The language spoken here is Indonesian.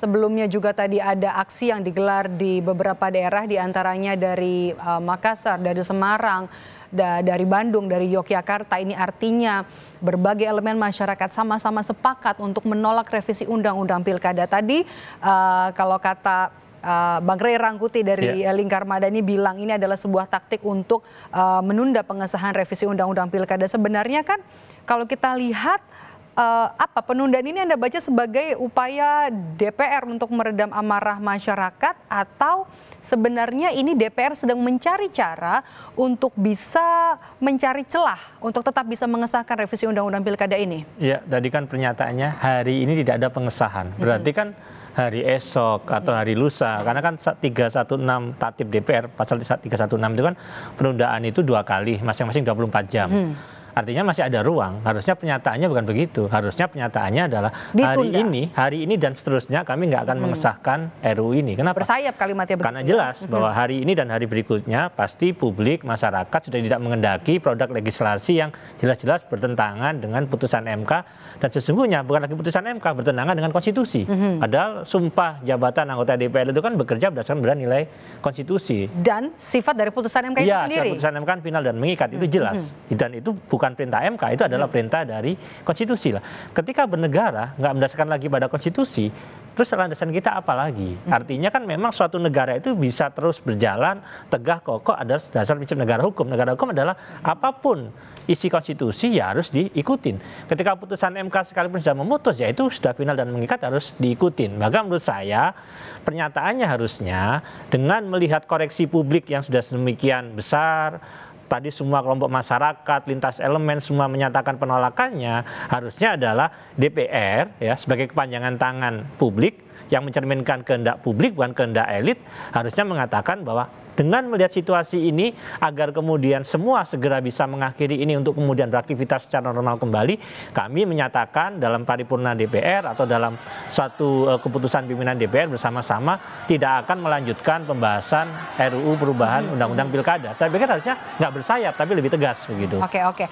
sebelumnya juga tadi ada aksi yang digelar di beberapa daerah, diantaranya dari Makassar, dari Semarang, dari Bandung, dari Yogyakarta. Ini artinya berbagai elemen masyarakat sama-sama sepakat untuk menolak revisi Undang-Undang Pilkada. Tadi kalau kata Bang Ray Rangkuti dari Lingkar Madani bilang ini adalah sebuah taktik untuk menunda pengesahan revisi Undang-Undang Pilkada. Sebenarnya kan kalau kita lihat penundaan ini Anda baca sebagai upaya DPR untuk meredam amarah masyarakat, atau sebenarnya ini DPR sedang mencari cara untuk bisa mencari celah untuk tetap bisa mengesahkan revisi Undang-Undang Pilkada ini? Ya, tadi kan pernyataannya hari ini tidak ada pengesahan. Berarti kan hari esok atau hari lusa, karena kan 316 Tatip DPR pasal 316 itu kan penundaan itu 2 kali, masing-masing 24 jam. Artinya masih ada ruang. Harusnya pernyataannya bukan begitu. Harusnya pernyataannya adalah hari ini dan seterusnya kami nggak akan mengesahkan RUU ini. Kenapa? Bersayap kalimatnya. Karena jelas bahwa hari ini dan hari berikutnya pasti publik, masyarakat sudah tidak mengendaki produk legislasi yang jelas-jelas bertentangan dengan putusan MK, dan sesungguhnya bukan lagi putusan MK, bertentangan dengan konstitusi. Padahal sumpah jabatan anggota DPR itu kan bekerja berdasarkan nilai konstitusi. Dan sifat dari putusan MK itu sendiri. Ya, putusan MK kan final dan mengikat, itu jelas. Dan itu bukan perintah MK, itu adalah perintah dari konstitusi lah. Ketika bernegara nggak mendasarkan lagi pada konstitusi, terus landasan kita apa lagi? Artinya kan memang suatu negara itu bisa terus berjalan tegak kokoh ada dasar prinsip negara hukum. Negara hukum adalah apapun isi konstitusi ya harus diikutin. Ketika putusan MK sekalipun sudah memutus, ya itu sudah final dan mengikat, harus diikutin. Maka menurut saya pernyataannya harusnya dengan melihat koreksi publik yang sudah sedemikian besar, tadi semua kelompok masyarakat, lintas elemen semua menyatakan penolakannya, harusnya adalah DPR ya sebagai kepanjangan tangan publik yang mencerminkan kehendak publik bukan kehendak elit, harusnya mengatakan bahwa dengan melihat situasi ini agar kemudian semua segera bisa mengakhiri ini untuk kemudian beraktivitas secara normal kembali, kami menyatakan dalam paripurna DPR atau dalam suatu keputusan pimpinan DPR bersama-sama tidak akan melanjutkan pembahasan RUU perubahan Undang-Undang Pilkada. Saya pikir harusnya nggak bersayap tapi lebih tegas begitu. Oke.